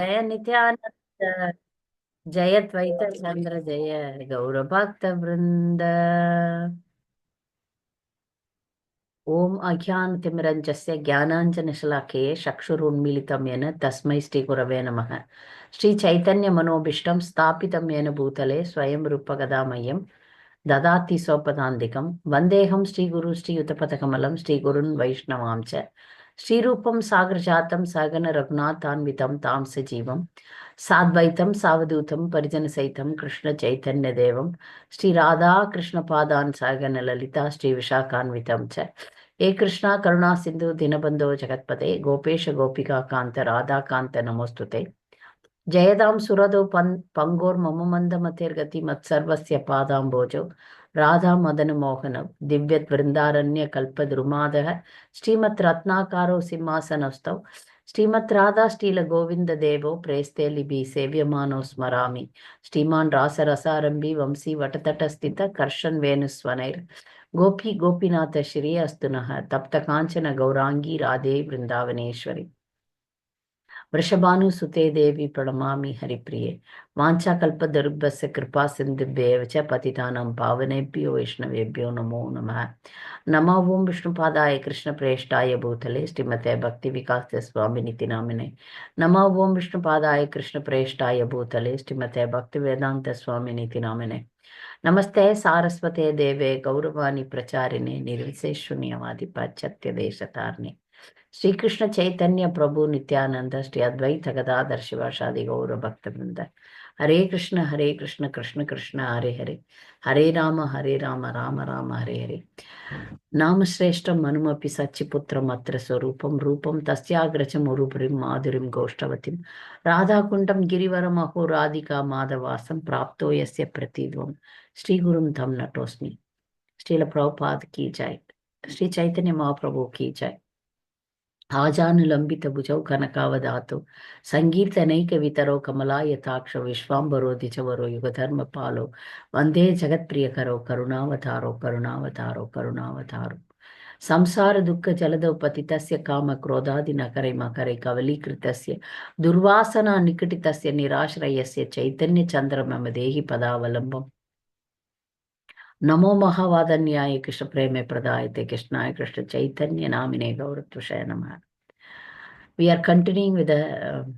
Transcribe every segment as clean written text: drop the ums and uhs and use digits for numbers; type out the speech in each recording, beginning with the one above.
जय नित्यानंद। जय द्वैत चंद्र जय गौर भक्त वृंद। ओम अज्ञानतिमिरञ्जस्य ज्ञानाञ्जनशलाकये चक्षुरुन्मीलितं येन तस्मै श्रीगुरवे नमः। श्रीचैतन्यमनोभीष्टं स्थापितं येन भूतले स्वयं रूपगदामह्यं ददाति स्वपदान्तिकं वन्देऽहं श्रीगुरु श्रीयुतपथकमलं श्रीगुरुन् वैष्णवां च श्रीरूपं सागरजातं सहगण रघुनाथान्वितं तां सजीवं साद्वैतं सावधूतं परिजनसहितं कृष्णचैतन्यदेवं श्रीराधा कृष्णपादान् सहगण ललिता श्रीविशाखान्वितं च हे कृष्णा करुणा सिंधु दीनबंधो जगत्पते गोपेश गोपिका कांत राधा कांत नमोस्तुते जयदां सुरदो पंगोर्मम मंदमतिर्गति मत्सर्वस्य पादाम्बोजो राधा मदन मोहन दिव्यवृंदारण्य कल्पद्रुमादः श्रीमत् रत्नाकारो सिंहासनस्थौ श्रीमत् राधा श्रील गोविंद देवो प्रेस्ते लिबि सेव्यमानो स्मरामि श्रीमान् रासरसारंभि वंशी वटतट स्थित कर्षन् वेणुस्वनैर् गोपी गोपीनाथ श्री अस्तु नः तप्त कांचन गौरांगी राधे वृंदावनेश्वरी वृषभानुसुते देवी प्रणमामि हरिप्रिये वाञ्छाकल्पतरुभ्यश्च कृपा सिन्धुभ्येव च पतितानां पावनेभ्यो वैष्णवेभ्यो नमो नमः। नमो ओं विष्णुपादाय कृष्णप्रेष्ठाय भूतले श्रीमते भक्तिविकास स्वामिनिति नामिने। नमो ओं विष्णुपादाय कृष्णप्रेष्ठाय भूतले श्रीमते भक्तिवेदांत स्वामिनिति नामिने। नमस्ते सारस्वते देवे गौरवाणी प्रचारिणे निर्विशेषशून्यवादी पाश्चात्य देशतारिणे श्री कृष्ण चैतन्य प्रभु नित्यानंद श्री अद्वैत गदाधर शिवासादि गौर भक्तवृंद हरे कृष्ण कृष्ण कृष्ण हरे हरे हरे राम राम राम हरे हरे नाम श्रेष्ठम मनुमपि सच्चिपुत्रम अत्र स्वरूपम रूपम तस्याग्रजम उरुपुरीम माधुरीम गोष्ठवतीम राधाकुंडम गिरिवरम अहो राधिका माधवासम प्राप्तो यस्य प्रतिध्वम श्री गुरुम तम नटोस्मि। श्रील प्रभुपाद की जय। श्री चैतन्य महाप्रभु की जय। आजानुलंबित भुजौ कनकावदातौ संगीर्तनैकवितरौ कमलायताक्षौ विश्वाम्बरो द्विजवरो युगधर्मपालो वन्दे जगत्प्रियकरौ करुणावतारो करुणावतारो करुणावतारो संसार दुःख जलदौ पतितस्य काम क्रोधादि नकरै मकरै कवलीकृतस्य दुर्वासना निकटितस्य निराश्रयस्य चैतन्य चन्द्र मम देहि पदावलम्बम् नमो महावादन्याय कृष्ण प्रेमे प्रदायते कृष्णाय कृष्ण चैतन्य नामिने गौरत्वशय नमः। We are continuing with the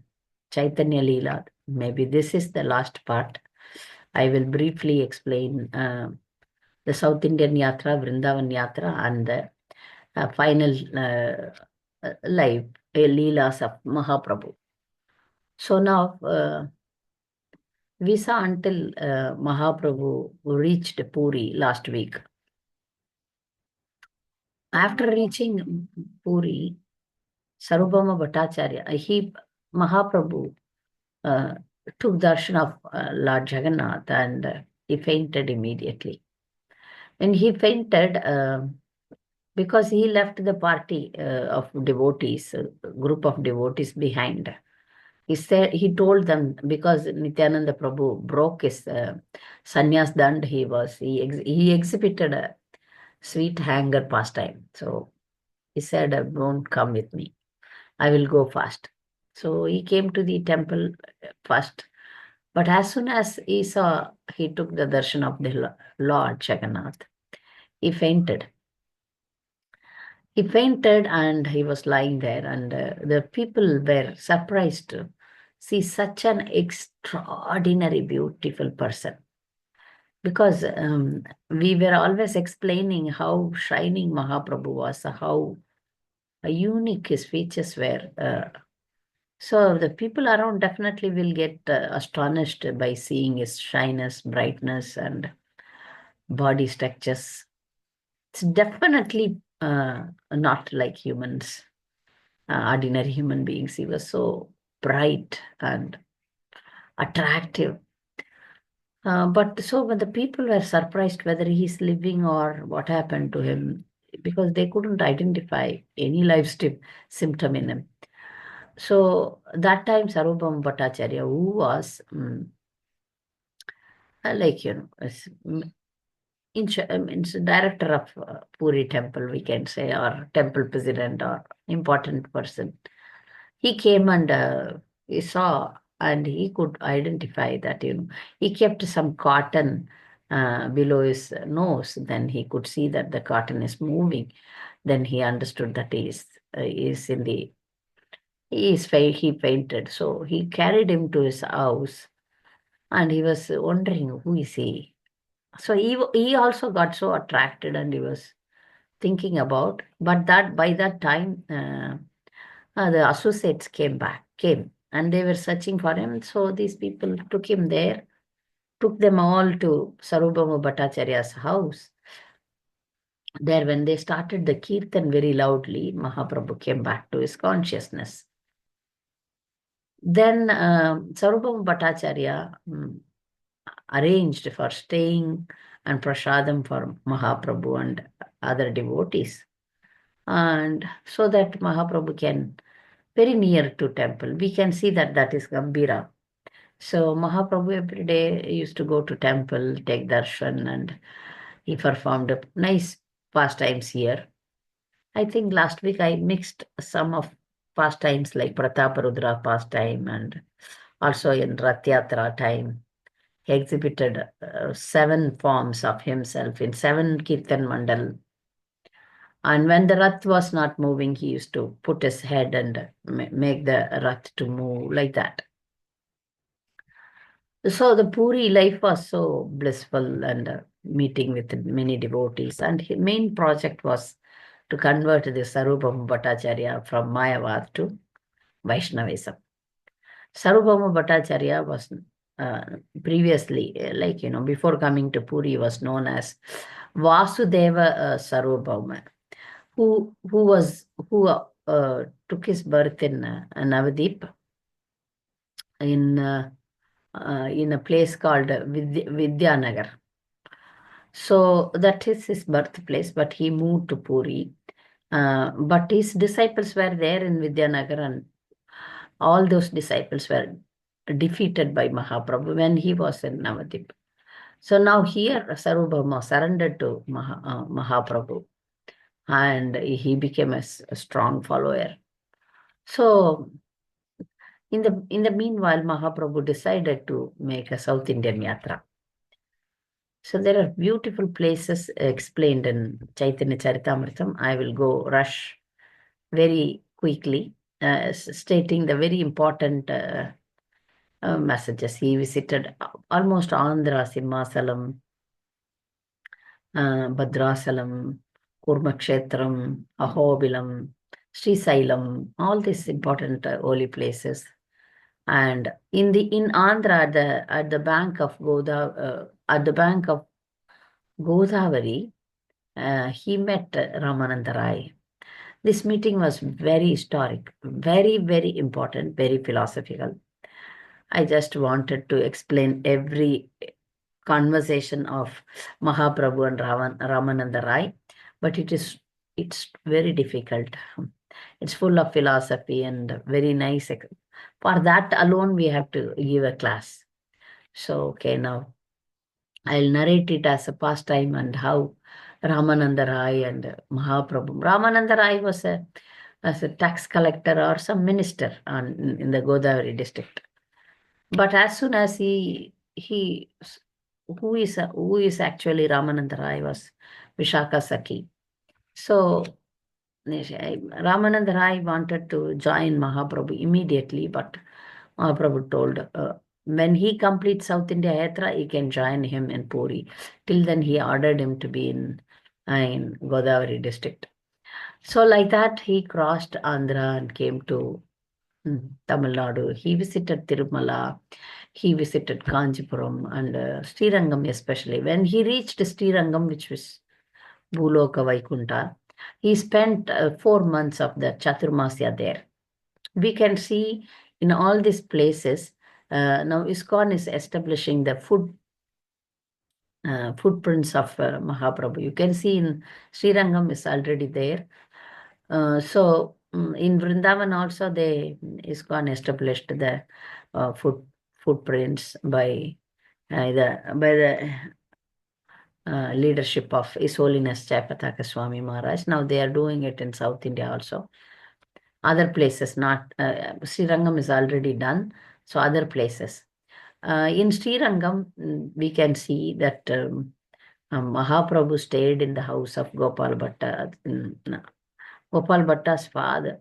Chaitanya leela. Maybe this is the last part. I will briefly explain the South Indian Yatra, Vrindavan Yatra, and the final live leelas of Mahaprabhu. So now we saw until Mahaprabhu reached Puri last week. After reaching Puri, Sarvabhauma Bhattacharya, Mahaprabhu uh, took darshan of Lord Jagannath and he fainted immediately. And he fainted because he left the party of devotees, a group of devotees behind. He told them because Nityananda Prabhu broke his sannyas dand, he exhibited a sweet hanger pastime. So he said, "Don't come with me. I will go fast." So he came to the temple first. But as soon as he took the darshan of the Lord Jagannath, he fainted. He fainted and he was lying there, and the people were surprised to see such an extraordinary, beautiful person. Because we were always explaining how shining Mahaprabhu was, how unique his features were. So the people around definitely will get astonished by seeing his shyness, brightness, and body structures. It's definitely not like humans, ordinary human beings. He was so bright and attractive. But so when the people were surprised whether he's living or what happened to him, because they couldn't identify any symptom in him. So that time, Sarvabhauma Bhattacharya, who was like, means director of Puri temple, we can say, or temple president or important person. He came and he saw and he could identify that, he kept some cotton below his nose. Then he could see that the cotton is moving. Then he understood that he is in the he fainted. So he carried him to his house, and he was wondering who is he. So he also got so attracted, and he was thinking about. But that by that time, the associates came, and they were searching for him. So these people took him there, took them all to Sarubhama Bhattacharya's house. There, when they started the kirtan very loudly, Mahaprabhu came back to his consciousness. Then Sarubhama Bhattacharya arranged for staying and prasadam for Mahaprabhu and other devotees. And so that Mahaprabhu can very near to temple. We can see that that is Gambira. So Mahaprabhu every day used to go to temple, take darshan, and he performed nice pastimes here. I think last week I mixed some of pastimes like Prataparudra pastime, and also in Rath Yatra time. He exhibited 7 forms of himself in 7 Kirtan Mandal. And when the Rath was not moving, he used to put his head and make the Rath to move like that. So the Puri life was so blissful, and meeting with many devotees. And his main project was to convert the Sarubhama Bhattacharya from Mayavad to Vaishnavism. Sarubhama Bhattacharya was previously, before coming to Puri, was known as Vasudeva Sarubhama, who took his birth in Navadip in a place called Vidyanagar. So that is his birthplace, but he moved to Puri. But his disciples were there in Vidyanagar, and all those disciples were defeated by Mahaprabhu when he was in Navadip. So now here Sarubhama surrendered to Mahaprabhu, and he became a strong follower. So in the meanwhile, Mahaprabhu decided to make a South Indian yatra. So there are beautiful places explained in Chaitanya Charitamritham. I will go rush very quickly, stating the very important messages. He visited almost Andhra, Simhasalam, Bhadrasalam, Kurmakshetram, Ahobilam, Srisailam, all these important holy places. And in Andhra, at the bank of Godavari, he met Ramananda Rai. This meeting was very historic, very, very important, very philosophical. I just wanted to explain every conversation of Mahaprabhu and Ramananda Rai, but it's very difficult. It's full of philosophy and very nice. For that alone, we have to give a class. So, okay, now I'll narrate it as a pastime and how Ramananda Rai and Mahaprabhu. Ramananda Rai was as a tax collector or some minister in the Godavari district. But as soon as he who is actually Ramananda Rai was Vishaka Saki. So Ramananda Rai wanted to join Mahaprabhu immediately, but Mahaprabhu told when he completes South India Yatra, he can join him in Puri. Till then, he ordered him to be in Godavari district. So like that, he crossed Andhra and came to Tamil Nadu. He visited Tirumala, he visited Kanchipuram and Srirangam especially. When he reached Srirangam, which was Bhuloka Vaikunta, he spent 4 months of the Chaturmasya there. We can see in all these places, now ISKCON is establishing the footprints of Mahaprabhu. You can see in Srirangam is already there. So in Vrindavan also, ISKCON established the footprints by the leadership of His Holiness Jayapataka Swami Maharaj. Now they are doing it in South India also. other places, not Srirangam is already done, so other places. In Srirangam, we can see that Mahaprabhu stayed in the house of Gopal Bhatta, Gopal Bhatta's father,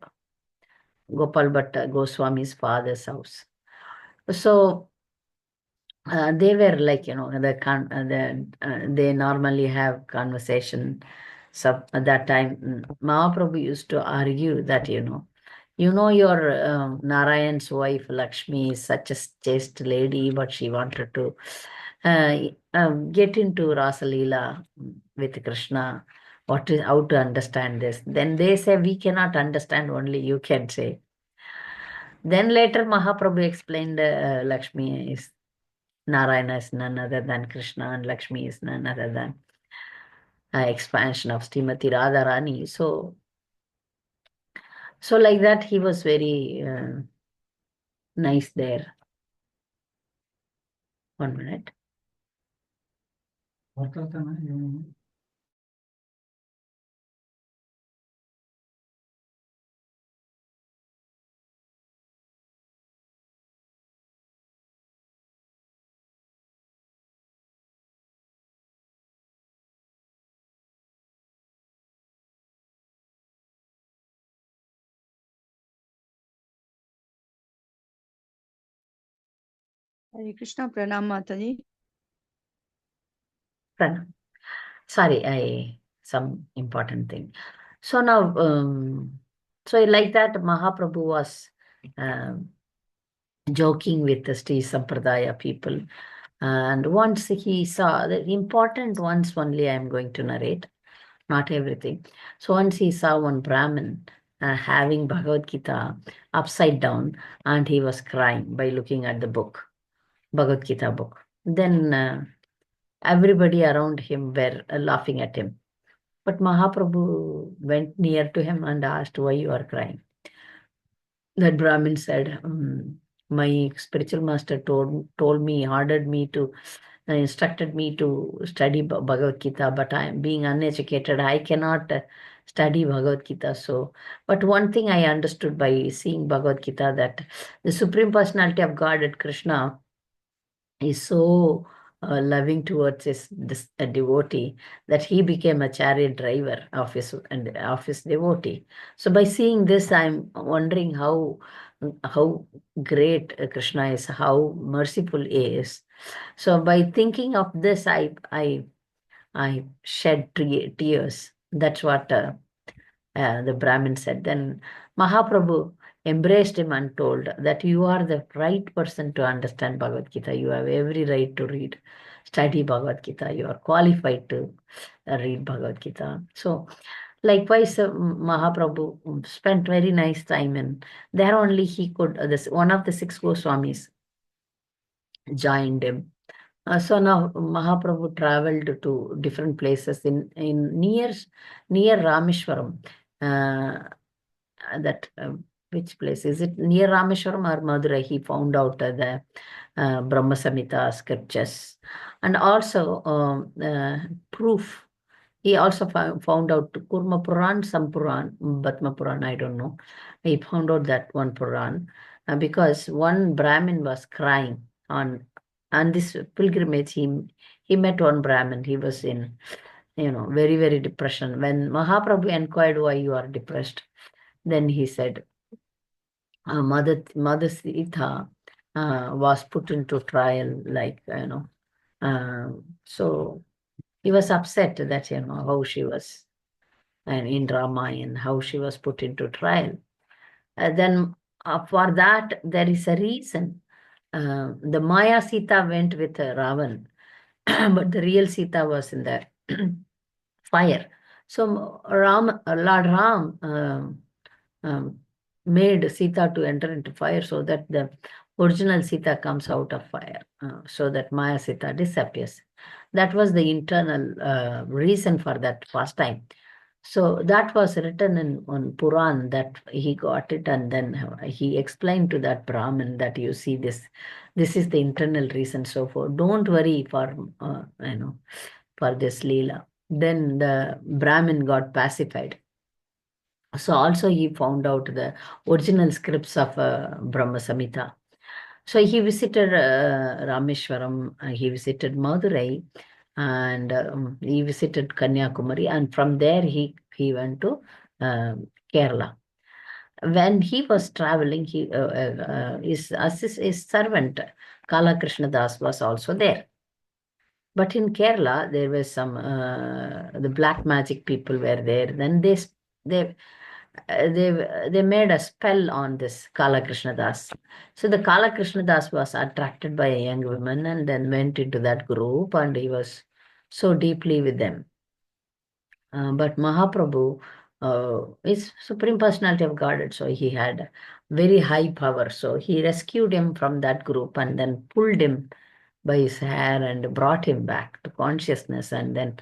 Gopal Bhatta Goswami's father's house. So they were like, they normally have conversation. So at that time, Mahaprabhu used to argue that, your Narayan's wife Lakshmi is such a chaste lady, but she wanted to get into Rasa Leela with Krishna. How to understand this? Then they say, we cannot understand, only you can say. Then later Mahaprabhu explained Lakshmi is Narayana is none other than Krishna, and Lakshmi is none other than expansion of Srimati Radharani. So like that, he was very nice there. 1 minute. Hare Krishna, Pranam Mataji. Pranam. Sorry, some important thing. So now, so like that, Mahaprabhu was joking with the Sri Sampradaya people. And once he saw the important ones only, I am going to narrate, not everything. So once he saw one Brahmin having Bhagavad Gita upside down, and he was crying by looking at the book, Bhagavad Gita book. Then everybody around him were laughing at him. But Mahaprabhu went near to him and asked, why you are crying? That Brahmin said, my spiritual master told me, ordered me to, instructed me to study Bhagavad Gita, but I am being uneducated. I cannot study Bhagavad Gita. So, but one thing I understood by seeing Bhagavad Gita, that the Supreme Personality of Godhead, Krishna, is so loving towards this devotee, that he became a chariot driver of his devotee. So by seeing this, I'm wondering how great Krishna is, how merciful he is. So by thinking of this, I shed tears. That's what the Brahmin said. Then Mahaprabhu embraced him and told that you are the right person to understand Bhagavad Gita. You have every right to study Bhagavad Gita. You are qualified to read Bhagavad Gita. So, likewise, Mahaprabhu spent very nice time, and there only he could, this one of the six Goswamis joined him. So now Mahaprabhu traveled to different places in near Rameshwaram. That which place is it, near Rameshwaram or Madurai? He found out the Brahma Samhita scriptures, and also proof. He also found out Kurma Puran, some Puran, Batma Puran, I don't know. He found out that one Puran because one Brahmin was crying on this pilgrimage. He met one Brahmin. He was in, very, very depression. When Mahaprabhu inquired why you are depressed, then he said, Mother Sita was put into trial, like, so he was upset that, how she was, and in Ramayana, how she was put into trial. Then for that, there is a reason. The Maya Sita went with Ravan, but the real Sita was in the fire. So Lord Ram um, made Sita to enter into fire so that the original Sita comes out of fire, so that Maya Sita disappears. That was the internal reason for that pastime. So that was written in on Puran, that he got it, and then he explained to that Brahmin that you see this is the internal reason. So for don't worry for for this leela. Then the Brahmin got pacified. So also he found out the original scripts of Brahma Samhita. So he visited Rameshwaram, he visited Madurai, and he visited Kanyakumari, and from there he went to Kerala. When he was traveling, his servant Kala Krishna Das was also there. But in Kerala, there was some the black magic people were there. Then they they made a spell on this Kala Krishna Das. So the Kala Krishna Das was attracted by a young woman and then went into that group, and he was so deeply with them. But Mahaprabhu is Supreme Personality of Godhead, so he had very high power. So he rescued him from that group and then pulled him by his hair and brought him back to consciousness. And then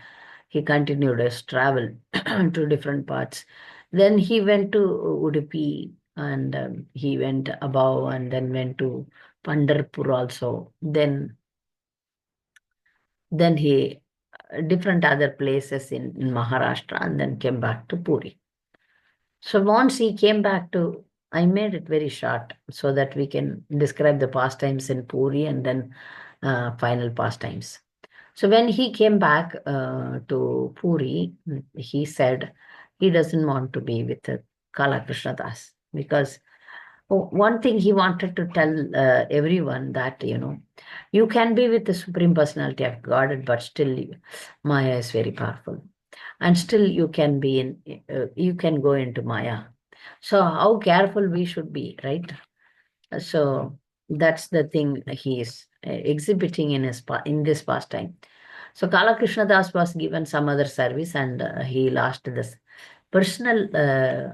he continued his travel to different parts. Then he went to Udupi, and he went above and then went to Pandharpur also. Then he different other places in Maharashtra, and then came back to Puri. So once he came back to, I made it very short so that we can describe the pastimes in Puri and then final pastimes. So when he came back to Puri, he said he doesn't want to be with Kala Krishna Das, because one thing he wanted to tell everyone that, you can be with the Supreme Personality of God, but still Maya is very powerful. And still you can be you can go into Maya. So how careful we should be, right? So that's the thing he is exhibiting in this pastime. So Kala Krishna Das was given some other service, and he lost this personal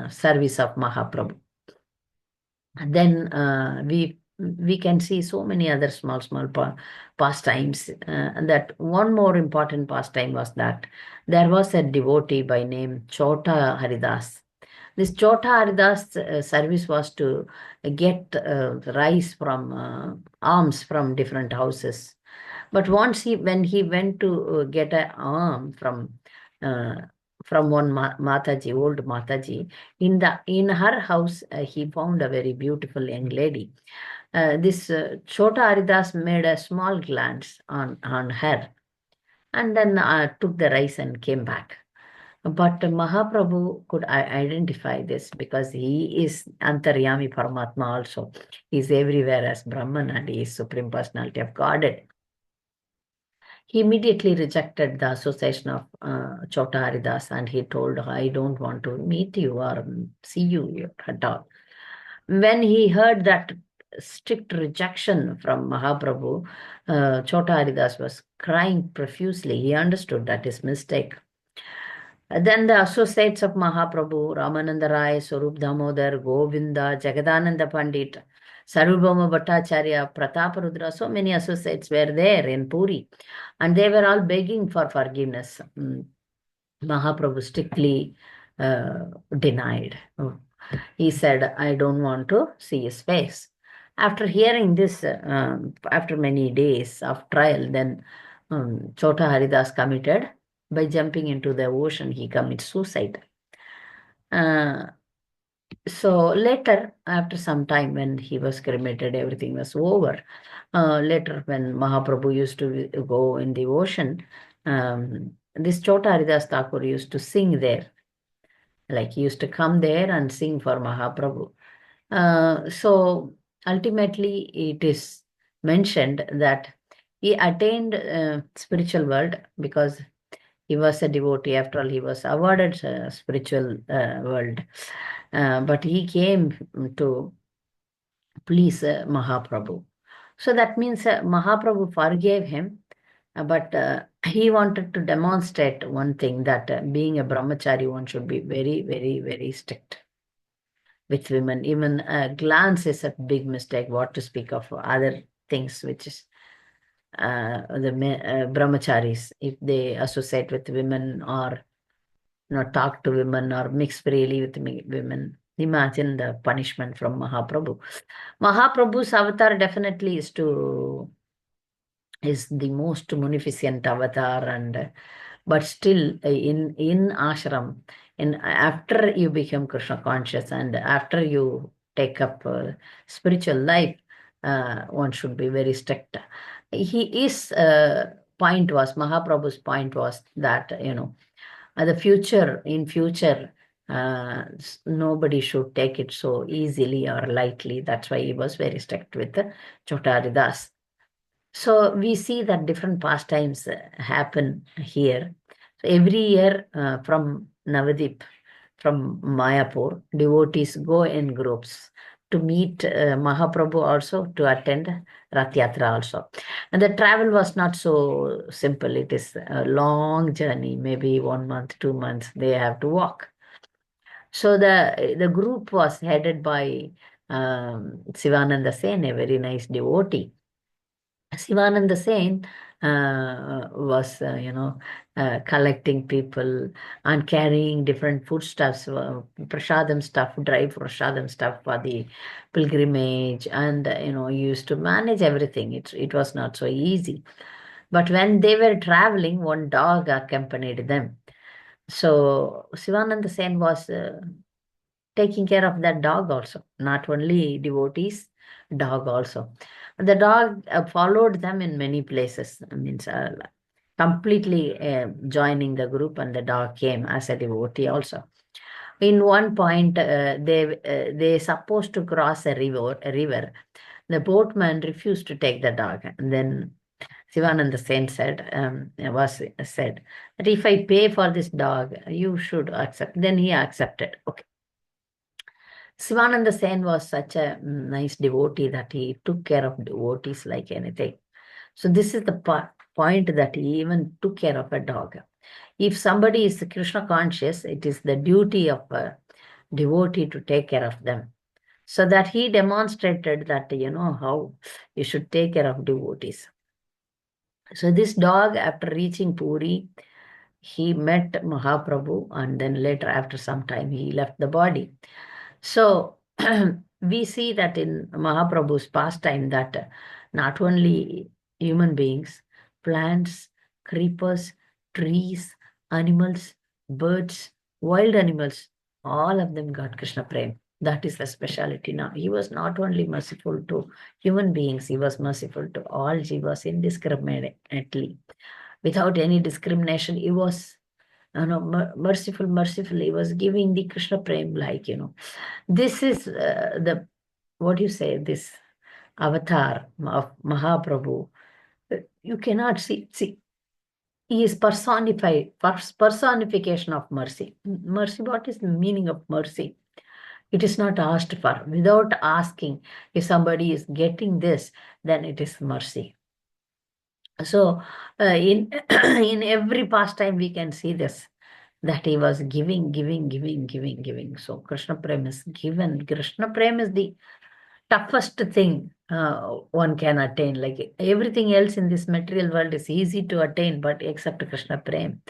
service of Mahaprabhu. And then we can see so many other small pastimes. And that one more important pastime was that there was a devotee by name Chota Haridas. This Chota Haridas service was to get rice from alms from different houses. But once when he went to get an arm uh, from one Mataji, old Mataji, in her house, he found a very beautiful young lady. This Chota Haridas made a small glance on her, and then took the rice and came back. But Mahaprabhu could identify this, because he is Antaryami Paramatma also. He is everywhere as Brahman, and he is Supreme Personality of Godhead. He immediately rejected the association of Chota Haridas, and he told her, I don't want to meet you or see you at all. When he heard that strict rejection from Mahaprabhu, Chota Haridas was crying profusely. He understood that his mistake. Then the associates of Mahaprabhu, Ramananda Rai, Swarup Damodar, Govinda, Jagadananda Pandit, Sarvabhauma Bhattacharya, Prataparudra, so many associates were there in Puri, and they were all begging for forgiveness. Mahaprabhu strictly denied. He said, I don't want to see his face. After hearing this, after many days of trial, then Chota Haridas committed, by jumping into the ocean, he commits suicide. Uh, so later, after some time, when he was cremated, everything was over. Later, when Mahaprabhu used to go in the ocean, this Chota Haridas Thakur used to sing there. Like, he used to come there and sing for Mahaprabhu. So ultimately, it is mentioned that he attained spiritual world because he was a devotee. After all, he was awarded spiritual world. But he came to please Mahaprabhu. So that means Mahaprabhu forgave him, but he wanted to demonstrate one thing, that being a brahmachari, one should be very, very, very strict with women. Even a glance is a big mistake. What to speak of other things, which is the brahmacharis, if they associate with women or talk to women or mix freely with women. Imagine the punishment from Mahaprabhu. Mahaprabhu's avatar definitely is the most munificent avatar, and but still in ashram And after you become Krishna conscious and after you take up spiritual life, one should be very strict. His point was, Mahaprabhu's point was that, the future, in future, nobody should take it so easily or lightly. That's why he was very strict with Chotaridas. So we see that different pastimes happen here. So every year from Navadip, from Mayapur, devotees go in groups to meet Mahaprabhu also, to attend Rath Yatra also. And the travel was not so simple. It is a long journey, maybe 1 month, 2 months, they have to walk. So the group was headed by Sivananda Sen, a very nice devotee. Sivananda Sen was, collecting people and carrying different foodstuffs, prasadam stuff, dry prasadam stuff for the pilgrimage, and used to manage everything. It was not so easy. But when they were traveling, one dog accompanied them. So Sivananda Sen was taking care of that dog also, not only devotees, dog also. The dog followed them in many places, means completely joining the group, and the dog came as a devotee also. In one point, they supposed to cross a river. The boatman refused to take the dog, and then Sivananda Sen said that if I pay for this dog, you should accept. Then he accepted. Okay. Sivananda Sen was such a nice devotee that he took care of devotees like anything. So this is the point that he even took care of a dog. If somebody is Krishna conscious, it is the duty of a devotee to take care of them. So that he demonstrated that, how you should take care of devotees. So this dog, after reaching Puri, he met Mahaprabhu, and then later, after some time, he left the body. So we see that in Mahaprabhu's pastime that not only human beings, plants, creepers, trees, animals, birds, wild animals, all of them got Krishna Prem. That is the speciality now. He was not only merciful to human beings, he was merciful to all jivas indiscriminately. Without any discrimination, he was merciful. He was giving the Krishna Prem, this is what do you say, this avatar of Mahaprabhu. You cannot see, he is personification of mercy. Mercy, what is the meaning of mercy? It is not asked for. Without asking, if somebody is getting this, then it is mercy. So in in every pastime we can see this, that he was giving. So Krishna Prem is given. Krishna Prem is the toughest thing one can attain. Like everything else in this material world is easy to attain, but except Krishna Prem.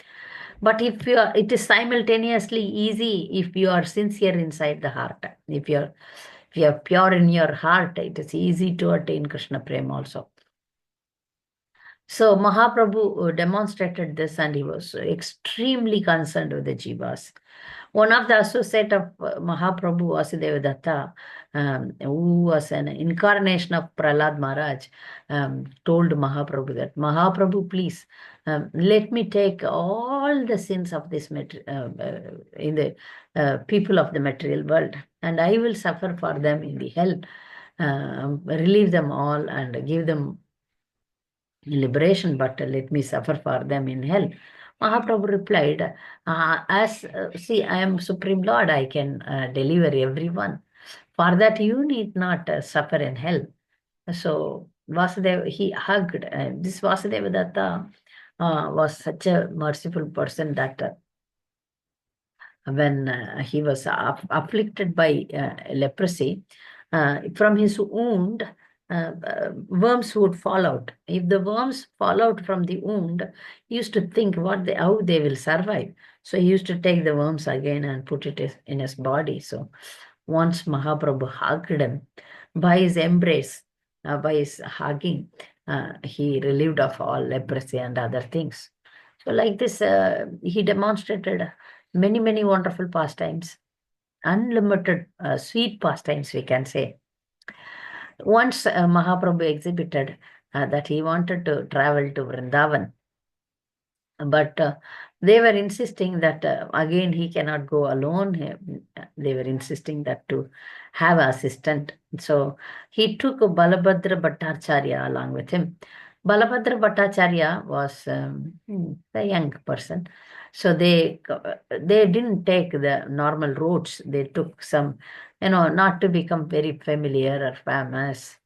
But it is simultaneously easy if you are sincere inside the heart. If you are pure in your heart, it is easy to attain Krishna Prem also. So Mahaprabhu demonstrated this, and he was extremely concerned with the jivas. One of the associate of Mahaprabhu, Vasudeva Datta, who was an incarnation of Prahlad Maharaj, told Mahaprabhu that, Mahaprabhu, please, let me take all the sins of this in the people of the material world, and I will suffer for them in the hell, relieve them all and give them liberation, but let me suffer for them in hell. Mahaprabhu replied, see, I am Supreme Lord, I can deliver everyone. For that, you need not suffer in hell. So Vasudeva, he hugged. This Vasudeva Datta was such a merciful person that when he was afflicted by leprosy, from his wound, worms would fall out. If the worms fall out from the wound, he used to think how they will survive. So he used to take the worms again and put it in his body. So once Mahaprabhu hugged him, by his embrace, by his hugging, he relieved of all leprosy and other things. So like this, he demonstrated many wonderful pastimes, unlimited sweet pastimes, we can say. Once Mahaprabhu exhibited that he wanted to travel to Vrindavan, but they were insisting that again he cannot go alone. They were insisting that to have an assistant. So he took Balabhadra Bhattacharya along with him. Balabhadra Bhattacharya was a young person. So they didn't take the normal routes. They took some, not to become very familiar or famous.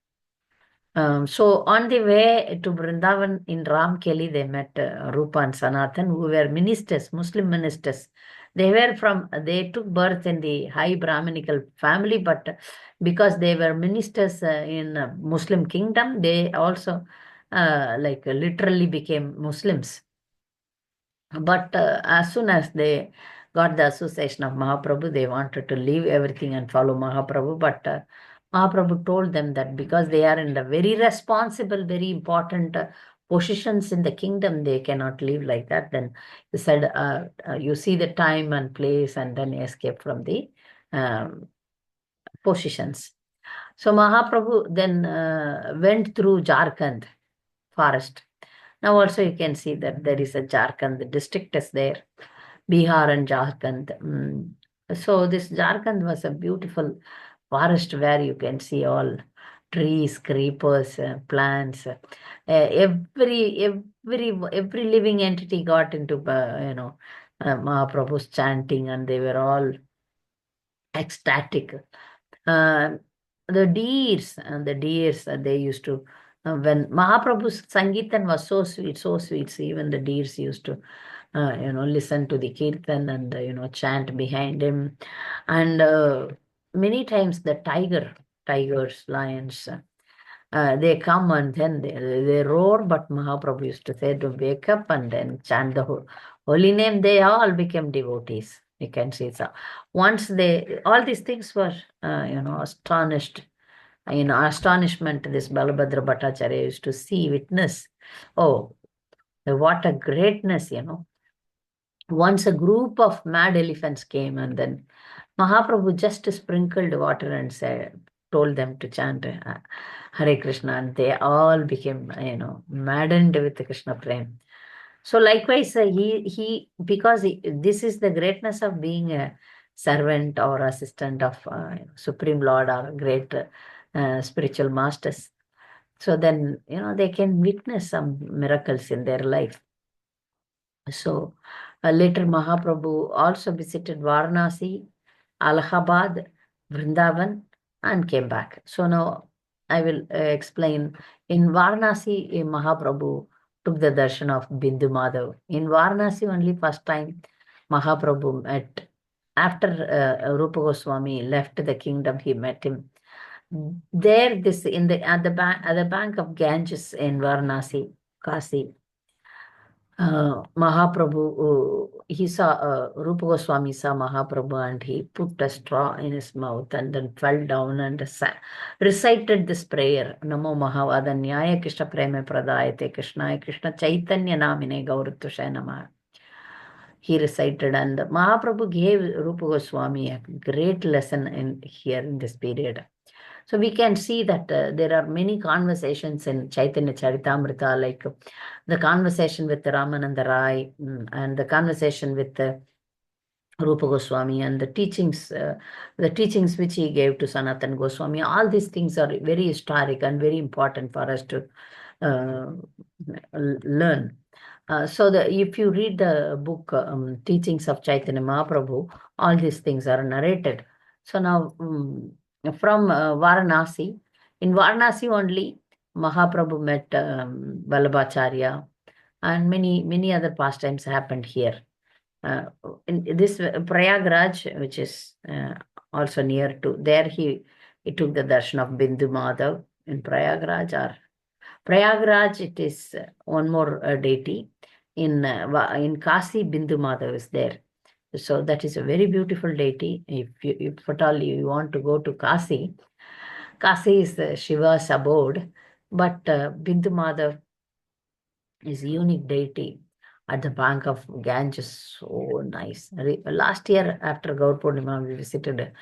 So on the way to Vrindavan in Ramkeli, they met Rupa and Sanatan, who were ministers, Muslim ministers. They took birth in the high Brahminical family, but because they were ministers in Muslim kingdom, they also like literally became Muslims. But as soon as they got the association of Mahaprabhu, they wanted to leave everything and follow Mahaprabhu. But Mahaprabhu told them that because they are in the very responsible, very important positions in the kingdom, they cannot live like that. Then he said, you see the time and place, and then escape from the um, positions. So Mahaprabhu then went through Jharkhand forest. Now also you can see that there is a Jharkhand, the district is there, Bihar and Jharkhand. So this Jharkhand was a beautiful forest where you can see all trees, creepers, plants. Every living entity got into Mahaprabhu's chanting, and they were all ecstatic. Uh, the deers, they used to, when Mahaprabhu's Sangeetan was so sweet, so even the deers used to, listen to the kirtan and, chant behind him. And many times the tigers, lions, they come and then they roar, but Mahaprabhu used to say to wake up and then chant the holy name. They all became devotees. You can see so. Once all these things were, astonished. Astonishment, this Balabhadra Bhattacharya used to see, witness. Oh, what a greatness. Once a group of mad elephants came, and then Mahaprabhu just sprinkled water and told them to chant Hare Krishna, and they all became, maddened with the Krishna Prem. So likewise, because this is the greatness of being a servant or assistant of Supreme Lord or great spiritual masters. So then, they can witness some miracles in their life. So later Mahaprabhu also visited Varanasi, Allahabad, Vrindavan, and came back. So now I will explain. In Varanasi, Mahaprabhu took the darshan of Bindu Madhav. In Varanasi, only first time Mahaprabhu met. After Rupa Goswami left the kingdom, he met him. There, this in the at the bank of Ganges in Varanasi, Kasi. Mahaprabhu, he saw, Rupa Goswami saw Mahaprabhu, and he put a straw in his mouth and then fell down and recited this prayer. Namo Mahavadanyaya Krishna Preme Pradayate Krishnaya Krishna Chaitanya Namine Gauratushay Namah. He recited, and Mahaprabhu gave Rupa Goswami a great lesson in this period. So we can see that there are many conversations in Chaitanya Charitamrita, like the conversation with Ramananda Rai, and the conversation with Rupa Goswami, and the teachings which he gave to Sanatan Goswami. All these things are very historic and very important for us to uh, learn. So if you read the book Teachings of Chaitanya Mahaprabhu, all these things are narrated. So now from Varanasi, in Varanasi only, Mahaprabhu met Vallabhacharya, and many other pastimes happened here. In this Prayagraj, which is also near to there, he took the darshan of Bindu Madhav in Prayagraj. Or Prayagraj, it is one more deity. In Kasi, Bindu Madhav is there. So that is a very beautiful deity. If at all you want to go to Kasi, Kasi is Shiva's abode, but Bindu Madhav is a unique deity. at the bank of Ganges. So nice. Last year after Gaur Purnima, we visited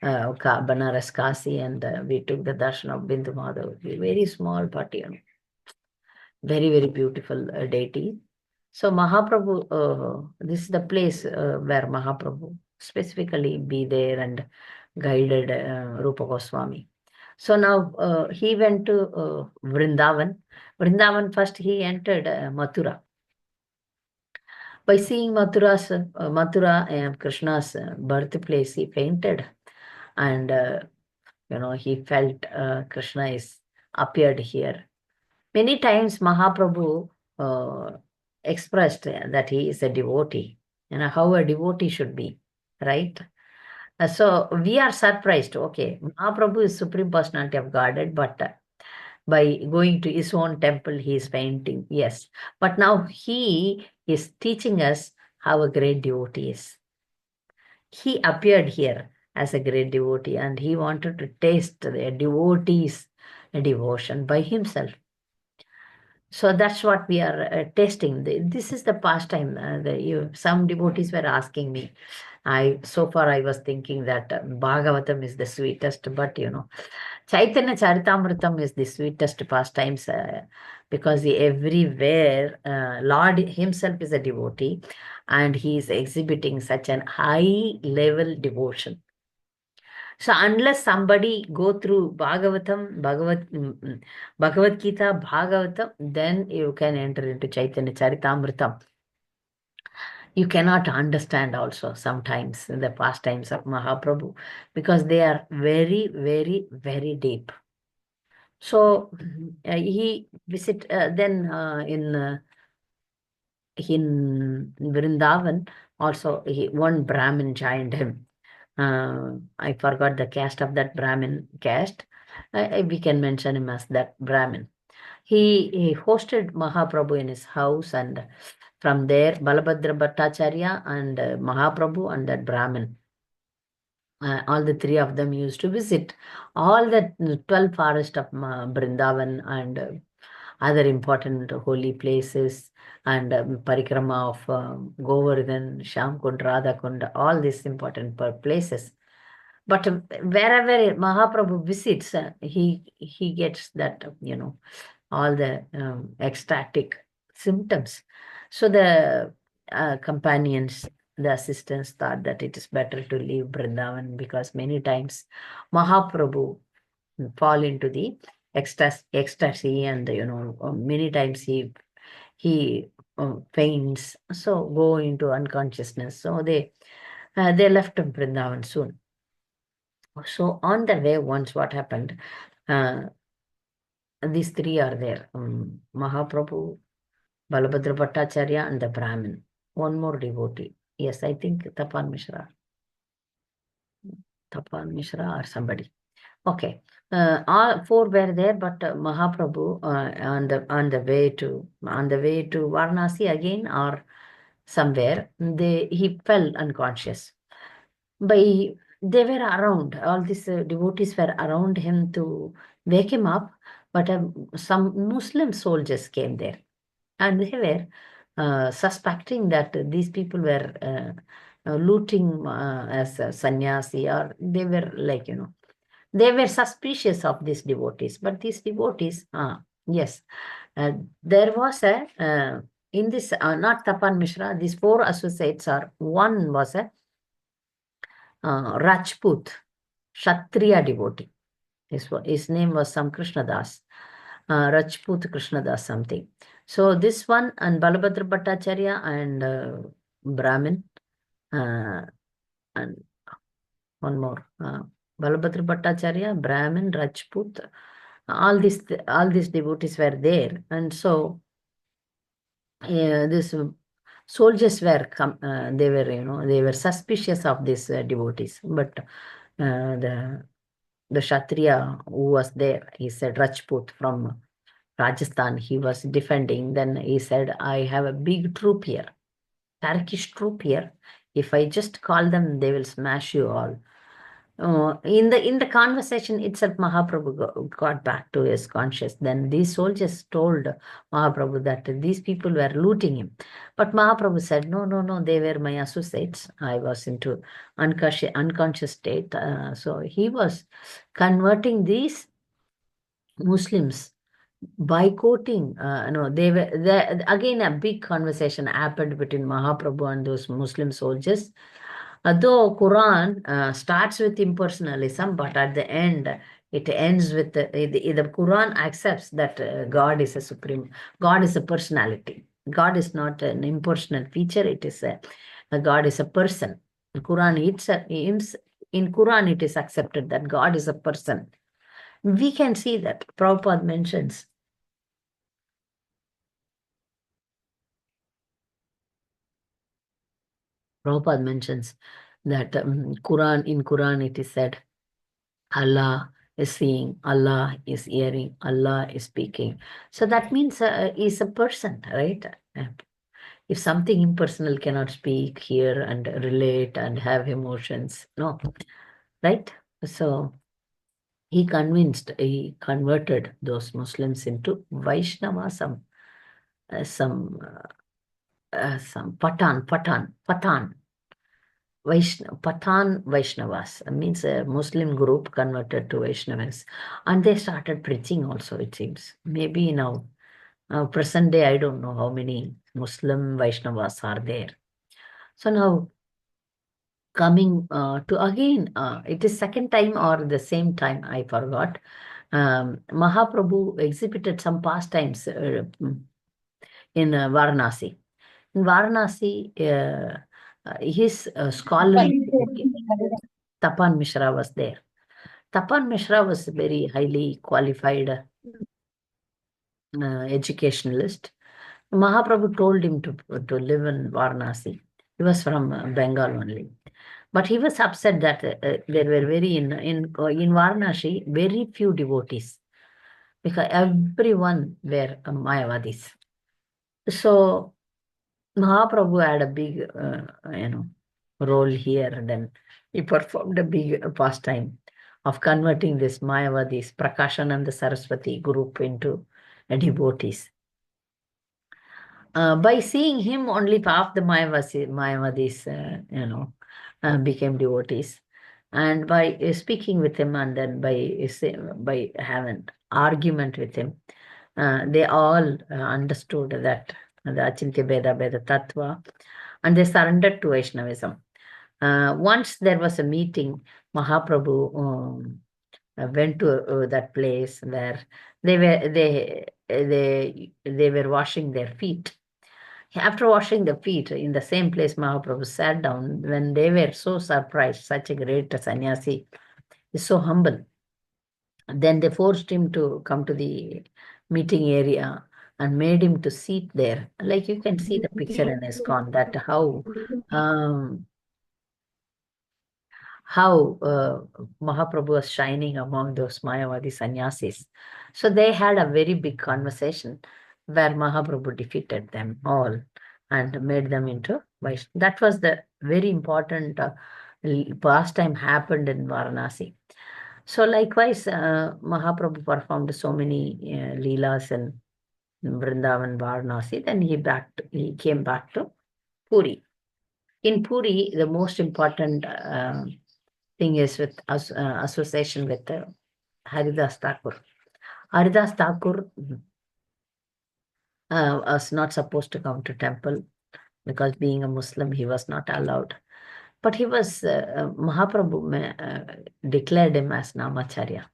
Banaras, Kasi, and we took the darshan of Bindu Madhav. Very small party, very, very beautiful deity. So Mahaprabhu, this is the place where Mahaprabhu specifically be there and guided Rupa Goswami. So now he went to Vrindavan. Vrindavan first he entered Mathura. By seeing Mathura and Krishna's birthplace, he fainted, and he felt Krishna is appeared here. Many times Mahaprabhu uh, expressed that he is a devotee, how a devotee should be, right? So we are surprised. Okay, Mahaprabhu is Supreme Personality of Godhead, but by going to his own temple, he is fainting. Yes, but now he is teaching us how a great devotee is. He appeared here as a great devotee, and he wanted to taste the devotee's devotion by himself. So that's what we are testing. This is the pastime. Some devotees were asking me. So far I was thinking that Bhagavatam is the sweetest, but Chaitanya Charitamrtam is the sweetest pastimes because everywhere Lord himself is a devotee, and he is exhibiting such an high level devotion. So unless somebody go through Bhagavad Gita, Bhagavatam, then you can enter into Chaitanya Charitamrtam. You cannot understand also sometimes the pastimes of Mahaprabhu because they are very, very, very deep. So he visit then in Vrindavan also one Brahmin joined him. I forgot the caste of that Brahmin caste. We can mention him as that Brahmin. He hosted Mahaprabhu in his house, and from there, Balabhadra Bhattacharya and Mahaprabhu and that Brahmin, all the three of them used to visit all the 12 forests of Brindavan and other important holy places and parikrama of Govardhan, Shamkund, Radhakund, all these important places. But wherever Mahaprabhu visits, he gets that, all the ecstatic symptoms. So the companions, the assistants thought that it is better to leave Vrindavan because many times Mahaprabhu fall into the ecstasy, and many times he faints, so go into unconsciousness. So they left Vrindavan soon. So on the way, once what happened, uh, these three are there: Mahaprabhu, Balabhadra Bhattacharya, and the Brahmin. One more devotee. Yes, I think Tapan Mishra or somebody. Okay, all four were there, but Mahaprabhu on the way to Varanasi again or somewhere, he fell unconscious. By They were around, all these devotees were around him to wake him up, but some Muslim soldiers came there, and they were suspecting that these people were looting as a sannyasi, or they were like, they were suspicious of these devotees. But these devotees, yes, there was in this, not Tapan Mishra, these four associates are, one was a Rajput, Kshatriya devotee. His name was some Krishnadas, Rajput Krishnadas something. So this one and Balabhadra Bhattacharya and Brahmin, and one more, Balabhadra Bhattacharya, Brahmin, Rajput, all these devotees were there, and so this soldiers were they were, they were suspicious of these devotees, but the Kshatriya who was there, he said Rajput from Rajasthan, he was defending. Then he said, I have a big troop here, Turkish troop here. If I just call them, they will smash you all. In the conversation itself, Mahaprabhu got back to his conscious. Then these soldiers told Mahaprabhu that these people were looting him. But Mahaprabhu said, no, no, no, they were my associates. I was into unconscious state. So he was converting these Muslims by quoting. No, they were there again. A big conversation happened between Mahaprabhu and those Muslim soldiers. Though Quran starts with impersonalism, but at the end it ends with the Quran accepts that God is a supreme, God is a personality. God is not an impersonal feature. It is a God is a person. Quran in Quran it is accepted that God is a person. We can see that Prabhupada mentions. Prabhupada mentions that in Quran it is said Allah is seeing, Allah is hearing, Allah is speaking. So that means is a person, right? If something impersonal cannot speak, hear, and relate and have emotions, no, right? So he converted those Muslims into Vaishnava, some Pathan. Pathan Vaishnavas means a Muslim group converted to Vaishnavas, and they started preaching also. It seems maybe now, present day, I don't know how many Muslim Vaishnavas are there. So now coming to again, it is second time or the same time I forgot. Mahaprabhu exhibited some pastimes in Varanasi. In Varanasi, his scholarly Tapan Mishra was there. Tapan Mishra was a very highly qualified educationalist. Mahaprabhu told him to live in Varanasi. He was from Bengal only. But he was upset that there were in Varanasi very few devotees because everyone were Mayavadis. So Mahaprabhu had a big, role here. And then he performed a big pastime of converting this Mayavadis, Prakashananda Saraswati group into devotees. By seeing him, only half the Mayavadis, became devotees. And by speaking with him and then by having argument with him, they all understood that the Achintya Beda Tattva, and they surrendered to Vaishnavism. Once there was a meeting, Mahaprabhu went to that place where they were washing their feet. After washing the feet in the same place, Mahaprabhu sat down. When they were so surprised, such a great sannyasi is so humble. Then they forced him to come to the meeting area and made him to sit there. Like you can see the picture in ISKCON, that um, how Mahaprabhu was shining among those Mayavadi sannyasis. So they had a very big conversation where Mahaprabhu defeated them all and made them into Vaishnava. That was the very important pastime happened in Varanasi. So likewise, Mahaprabhu performed so many leelas in Vrindavan, Varanasi. Then he came back to Puri. In Puri, the most important thing is with association with Haridas Thakur. Haridas Thakur was not supposed to come to temple because being a Muslim, he was not allowed. But Mahaprabhu declared him as Namacharya.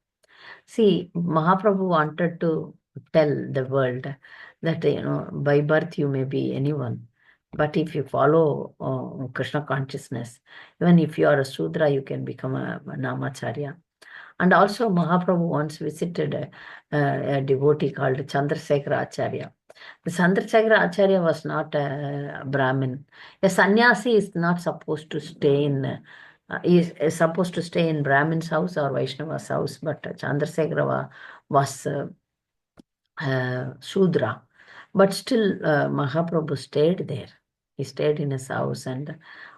See, Mahaprabhu wanted to tell the world that, by birth you may be anyone. But if you follow Krishna consciousness, even if you are a Sudra, you can become a Namacharya. And also Mahaprabhu once visited a devotee called Chandrasekhara Acharya. The Chandrasekhara Acharya was not a Brahmin. A sannyasi is not supposed to stay is supposed to stay in Brahmin's house or Vaishnava's house, but Chandrasekhara was Shudra. But still, Mahaprabhu stayed there. He stayed in his house and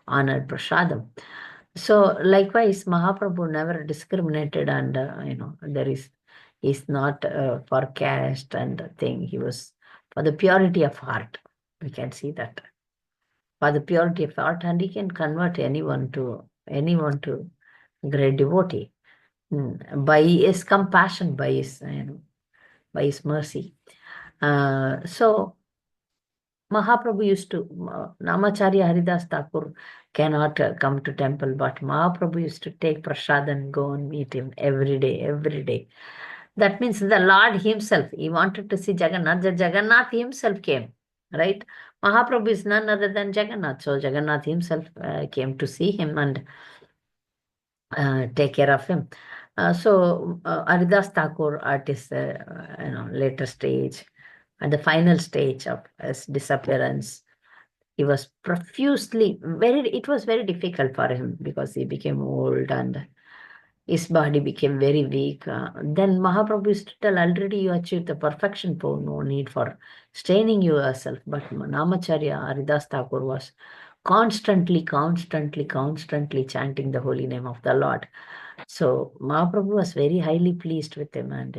honored Prasadam. So likewise, Mahaprabhu never discriminated, and he's not for caste and thing. He was for the purity of heart. We can see that for the purity of heart, and he can convert anyone to great devotee by his compassion, by his mercy. So Mahaprabhu used to, Namacharya Haridas Thakur cannot come to temple, but Mahaprabhu used to take prasad and go and meet him every day, every day. That means the Lord himself, he wanted to see Jagannath, the Jagannath himself came, right? Mahaprabhu is none other than Jagannath. So Jagannath himself came to see him and take care of him. Haridas Thakur at his later stage, at the final stage of his disappearance, he was profusely it was very difficult for him because he became old and his body became very weak. Then Mahaprabhu used to tell, already you achieved the perfection, for no need for straining yourself. But Namacharya Haridas Thakur was constantly chanting the holy name of the Lord. So Mahaprabhu was very highly pleased with him, and